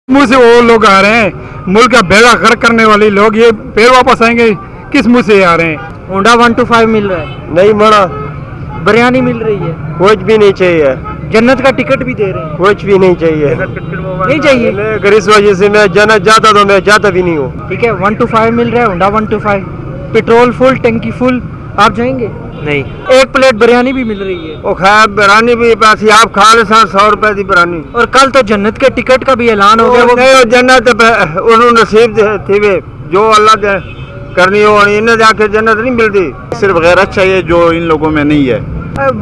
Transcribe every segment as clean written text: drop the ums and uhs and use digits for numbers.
मुंह से वो लोग आ रहे हैं, मुल्क का बेड़ा गर्क करने वाले लोग, ये फिर वापस आएंगे। किस मुंह से आ रहे हैं? होंडा 125 मिल रहा है, नहीं मना, बिरयानी मिल रही है, कुछ भी नहीं चाहिए, जन्नत का टिकट भी दे रहे हैं। कुछ भी नहीं चाहिए, नहीं चाहिए। अगर इस वजह से मैं जन्नत जाता तो मैं जाता भी नहीं हूँ। ठीक है, 125 मिल रहा है, होंडा 125, पेट्रोल फुल, टंकी फुल। आप जाएंगे? नहीं। एक प्लेट बिरयानी भी मिल रही है, वो खाया बिरयानी भी पैसे आप खा ले 100 रुपए की बिरयानी। और कल तो जन्नत के टिकट का भी ऐलान हो गया। वो नहीं, जन्नत उन्होंने नसीब थी वे, जो अल्लाह दे करनी हो, इन्हें जाके जन्नत नहीं मिलती। सिर्फ गैरत चाहिए जो इन लोगों में नहीं है।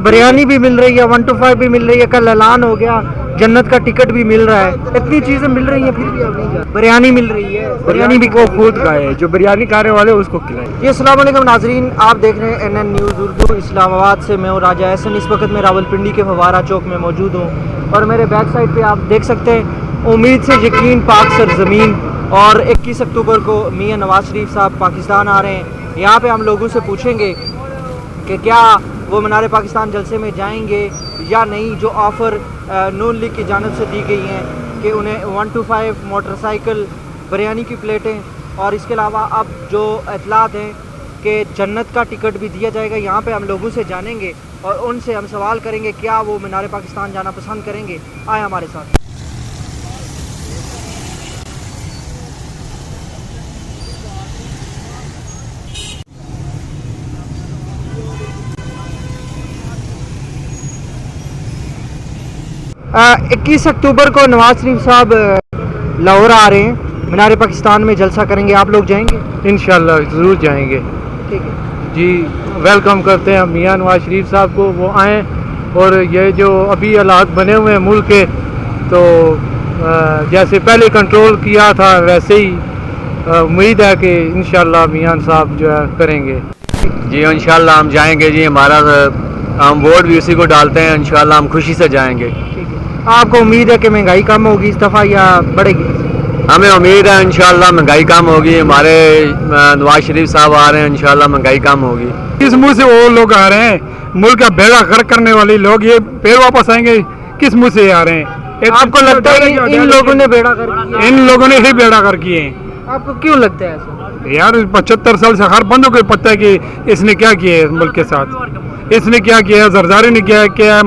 बिरयानी भी मिल रही है, 125 भी मिल रही है, कल ऐलान हो गया, जन्नत का टिकट भी मिल रहा है, इतनी चीजें मिल रही हैं, फिर भी आप नहीं जा। बिरयानी मिल रही है, बिरयानी भी वो खुद खाए, जो बिरयानी खाने वाले उसको खिलाए। जी अस्सलाम वालेकुम नाजरीन, आप देख रहे हैं NN न्यूज़ उर्दू इस्लामाबाद से। मैं हूँ राजा एहसन। इस वक्त मैं रावलपिंडी के फवारा चौक में मौजूद हूँ और मेरे बैक साइड पे आप देख सकते हैं उम्मीद से यकीन पाक सरजमीन। और 21 अक्टूबर को मियाँ नवाज शरीफ साहब पाकिस्तान आ रहे हैं। यहाँ पे हम लोगों से पूछेंगे कि क्या वो मीनार पाकिस्तान जलसे में जाएंगे या नहीं। जो ऑफ़र नून लीग की जानिब से दी गई हैं कि उन्हें 125 मोटरसाइकिल, बिरयानी की प्लेटें और इसके अलावा अब जो इतलात हैं कि जन्नत का टिकट भी दिया जाएगा। यहाँ पे हम लोगों से जानेंगे और उनसे हम सवाल करेंगे क्या वो मीनार पाकिस्तान जाना पसंद करेंगे। आए हमारे साथ। आ, 21 अक्टूबर को नवाज शरीफ साहब लाहौर आ रहे हैं, मीनार पाकिस्तान में जलसा करेंगे। आप लोग जाएंगे? इंशाल्लाह ज़रूर जाएंगे ठीक है जी। वेलकम करते हैं मियाँ नवाज शरीफ साहब को, वो आएँ। और ये जो अभी हालात बने हुए हैं मुल्क के, तो जैसे पहले कंट्रोल किया था वैसे ही उम्मीद है कि इंशाल्लाह मियाँ साहब जो है करेंगे। जी इंशाल्लाह हम जाएंगे जी। हमारा हम वोट भी उसी को डालते हैं। इंशाल्लाह हम खुशी से जाएंगे। ठीक है। आपको उम्मीद है कि महंगाई कम होगी इस दफ़ा या बढ़ेगी? हमें उम्मीद है इंशाल्लाह महंगाई कम होगी। हमारे नवाज शरीफ साहब आ रहे हैं, इंशाल्लाह महंगाई कम होगी। किस मुंह से वो लोग आ रहे हैं, मुल्क का बेड़ा गर्क करने वाले लोग, ये फिर वापस आएंगे। किस मुंह से आ रहे हैं? आपको लगता है इन लोगों ने बेड़ा कर किया? इन लोगों ने ही बेड़ा कर किए हैं। आपको क्यों लगता है ऐसा? यार 75 साल से हर बंदों को पता है कि इसने क्या किया है मुल्क के साथ। इसने क्या किया है, जरदारी ने क्या किया है,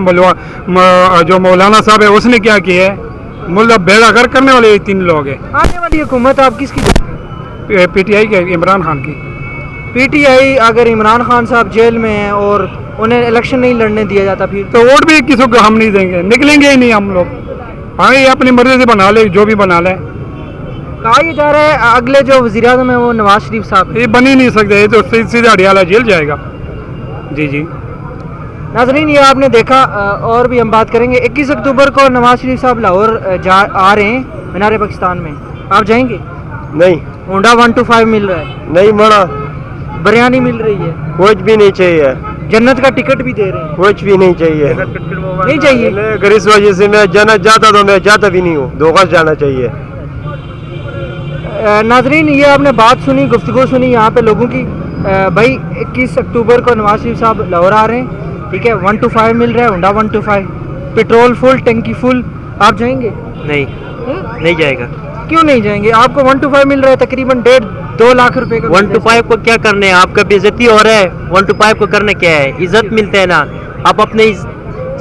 जो मौलाना साहब है उसने क्या किया है। मुल्क बेड़ा गर्क करने वाले ये 3 लोग हैं। आने वाली हुकूमत आप किसकी देखते हैं? PTI के, इमरान खान की। PTI अगर इमरान खान साहब जेल में हैं और उन्हें इलेक्शन नहीं लड़ने दिया जाता फिर तो वोट भी किसी को हम नहीं देंगे, निकलेंगे ही नहीं हम लोग। हाँ, ये अपनी मर्जी से बना ले, जो भी बना ले। कहा यह जा रहा है अगले जो वज़ीर आज़म है वो नवाज शरीफ साहब। ये बन ही नहीं सकते, ये तो सीधा हडियाला जेल जाएगा। जी जी नाज़रीन, ये आपने देखा। और भी हम बात करेंगे। 21 अक्टूबर को नवाज शरीफ साहब लाहौर आ रहे हैं मीनार पाकिस्तान में। आप जाएंगे? नहीं। होंडा 125 मिल रहा है, नहीं मना, बिरयानी मिल रही है, कुछ भी नहीं चाहिए, जन्नत का टिकट भी दे रहे हैं। कुछ भी नहीं चाहिए, नहीं चाहिए। अगर इस वजह से मैं जन्नत जाता तो मैं जाता भी नहीं हूँ। धोखा से जाना चाहिए। नाजरीन, ये आपने बात सुनी, गुफ्तगू सुनी यहाँ पे लोगों की। भाई 21 अक्टूबर को नवाज शरीफ साहब लाहौर आ रहे हैं। ठीक है, 125 मिल रहा है, होंडा 125, पेट्रोल फुल, टंकी फुल। आप जाएंगे? नहीं, नहीं जाएगा। क्यों नहीं जाएंगे? आपको 125 मिल रहा है, तकरीबन 1.5-2 लाख रुपए का। 125 को क्या करने हैं? आपका बेइज्जती हो रहा है। 125 को करने क्या है? इज्जत मिलते है ना। आप अपने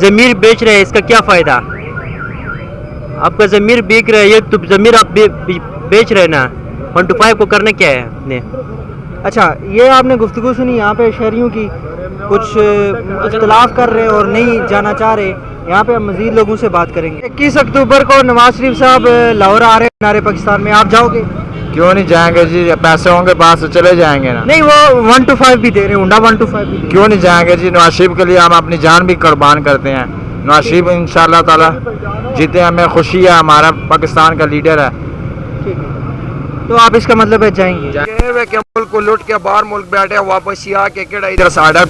ज़मीर बेच रहे हैं, इसका क्या फ़ायदा? आपका ज़मीर बिक रहा है, ये तो ज़मीर आप बेच रहे हैं ना। 125 को करने क्या है आपने? अच्छा, ये आपने गुफ्तगू सुनी यहाँ पे शहरियों की, कुछ इख्तलाफ कर रहे और नहीं जाना चाह रहे। यहाँ पे हम मज़ीद लोगों से बात करेंगे। 21 अक्टूबर को नवाज शरीफ साहब लाहौर आ रहे हैं मीनार पाकिस्तान में। आप जाओगे? क्यों नहीं जाएंगे जी? पैसे होंगे पास तो चले जाएंगे ना। नहीं, वो 125 भी दे रहे हैं, होंडा 125 भी दे रहे हैं। क्यों नहीं जाएंगे जी? नवाज शरीफ के लिए हम अपनी जान भी कुर्बान करते हैं। नवाज शरीफ इंशाल्लाह ताला जीते, हमें खुशी है, हमारा पाकिस्तान का लीडर है। ठीक है, तो आप इसका मतलब है जाएंगे? मुल्क को लुट के बाहर मुल्क बैठे वापस आके केड़ा इधर साढ़ा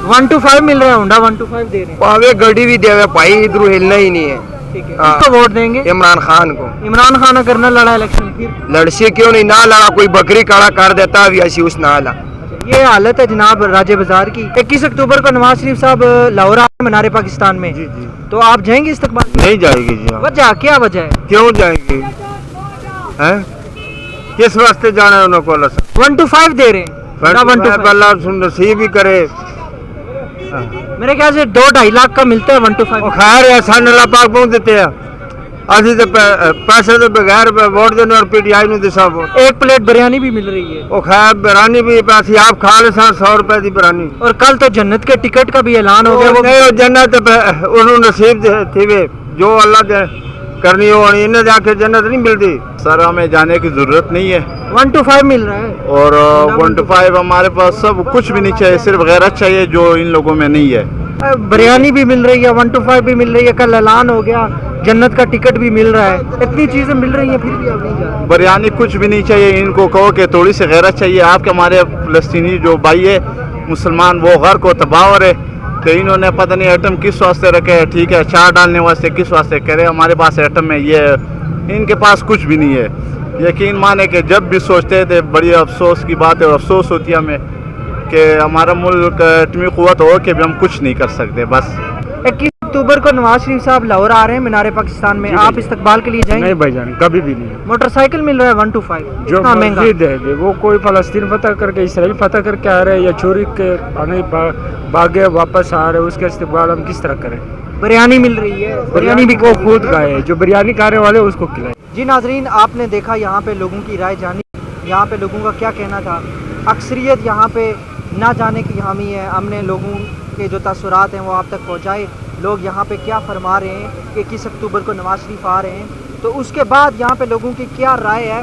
125 मिल रहा है, होंडा 125 दे रहे हैं। पावे गड्डी भी देवे भाई, इधर हिलना ही नहीं है। ठीक है, किसको वोट देंगे? इमरान खान को। इमरान खान अगर न लड़ा इलेक्शन फिर? लड़से क्यों नहीं, ना लड़ा, कोई बकरी काड़ा कर देता अभी ऐसी उस नाला। ये हालत है जनाब राजे बाजार की। 21 अक्टूबर को नवाज शरीफ साहब लाहौर मीनार पाकिस्तान में। जी जी। तो आप जाएंगे इस्तकबाल? नहीं जाएगी जी। वजह क्या वजह है? क्यों जाएंगे? हैं किस वास्ते जाना है उनको अल्लाह 1 to 5 दे रहे हैं ना 1 to 5? अल्लाह नसीब ही करे। मेरे ख्याल से 2-2.5 लाख का मिलता है 1 to 5। ਉਹ ਖੈਰ ਹੈ ਸਾਨੂੰ ਅੱਲਾਹ ਪਾਕ ਪਹੁੰਚ ਦਿੱਤੇ ਆ ਅਸੀਂ ਤੇ ਪੈਸੇ ਦੇ ਬਗੈਰ ਵੋਟ ਦੇਣੇ ਔਰ ਪੀਟੀਆਈ ਨੂੰ ਦਿਸਾ ਵੋਟ एक प्लेट बिरयानी भी मिल रही है ਉਹ ਖੈਰ ਬਿਰਾਨੀ ਵੀ ਅਸੀਂ ਆਪ ਖਾ ਲੈ ਸਾਂ 100 ਰੁਪਏ ਦੀ ਬਿਰਾਨੀ और कल तो जन्नत के टिकट का भी ऐलान हो गया। ਉਹ वो ਨਹੀਂ ਉਹ ਜन्नत ਉਹਨੂੰ ਨਸੀਬ ਥੀ ਵੇ जो अल्लाह दे करनी हो इन्हें जाके जन्नत नहीं मिलती। सर हमें जाने की जरूरत नहीं है 1 to 5 मिल रहा है और 1 to 5 हमारे पास सब कुछ भी नहीं चाहिए सिर्फ गैरत चाहिए जो इन लोगों में नहीं है। बिरयानी भी मिल रही है 1 to 5 भी मिल रही है कल ऐलान हो गया जन्नत का टिकट भी मिल रहा है इतनी चीजें मिल रही हैं फिर भी आप नहीं जा रहे। बिरयानी कुछ भी नहीं चाहिए इनको कहो कि थोड़ी सी गैरत चाहिए। आपके हमारे फलस्तीनी जो भाई है मुसलमान वो घर को तबाह हो रहे तो इन्होंने पता नहीं आइटम किस वास्ते रखे है ठीक है अचार डालने वास्ते किस वास्ते करे हमारे पास आइटम है ये इनके पास कुछ भी नहीं है। यकीन माने कि जब भी सोचते थे बड़ी अफसोस की बात है और अफसोस होती है हमें कि हमारा मुल्क इतनी क़ुव्वत हो कि भी हम कुछ नहीं कर सकते बस। 21 अक्टूबर को नवाज शरीफ साहब लाहौर आ रहे हैं मीनार पाकिस्तान में आप इस्तकबाल के लिए जाएंगे? नहीं भाईजान कभी भी नहीं। मोटरसाइकिल मिल रहा है 1 to 5 जो इतना महंगा। मस्जिद है वो कोई फलस्तीन फतह करके इसराइल फतह करके आ रहे हैं या चोरी के आने भागे वापस आ रहे हैं उसके इस्तकबाल हम किस तरह करें? बिरयानी मिल रही है बिरयानी भी वो खुद खाए जो बिरयानी खाने वाले उसको खिलाए। जी नाजरीन आपने देखा यहाँ पे लोगों की राय जानी यहाँ पे लोगों का क्या कहना था। अक्सरियत यहाँ पे ना जाने की हामी है हमने लोगों के जो तसुरात हैं वो आप तक पहुँचाए लोग यहाँ पे क्या फरमा रहे हैं कि 21 अक्टूबर को नवाज शरीफ आ रहे हैं तो उसके बाद यहाँ पे लोगों की क्या राय है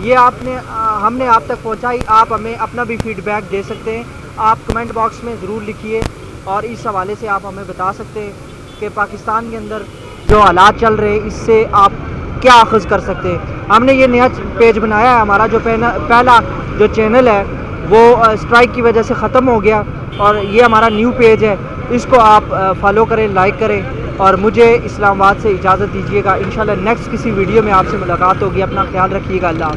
ये हमने आप तक पहुँचाई। आप हमें अपना भी फीडबैक दे सकते हैं आप कमेंट बॉक्स में ज़रूर लिखिए और इस हवाले से आप हमें बता सकते हैं कि पाकिस्तान के अंदर जो हालात चल रहे हैं इससे आप क्या अखज़ कर सकते हैं। हमने ये नया पेज बनाया है हमारा जो पहला जो चैनल है वो स्ट्राइक की वजह से ख़त्म हो गया और ये हमारा न्यू पेज है इसको आप फॉलो करें लाइक करें और मुझे इस्लामाबाद से इजाज़त दीजिएगा। इंशाल्लाह नेक्स्ट किसी वीडियो में आपसे मुलाकात होगी। अपना ख्याल रखिएगा। अल्लाह।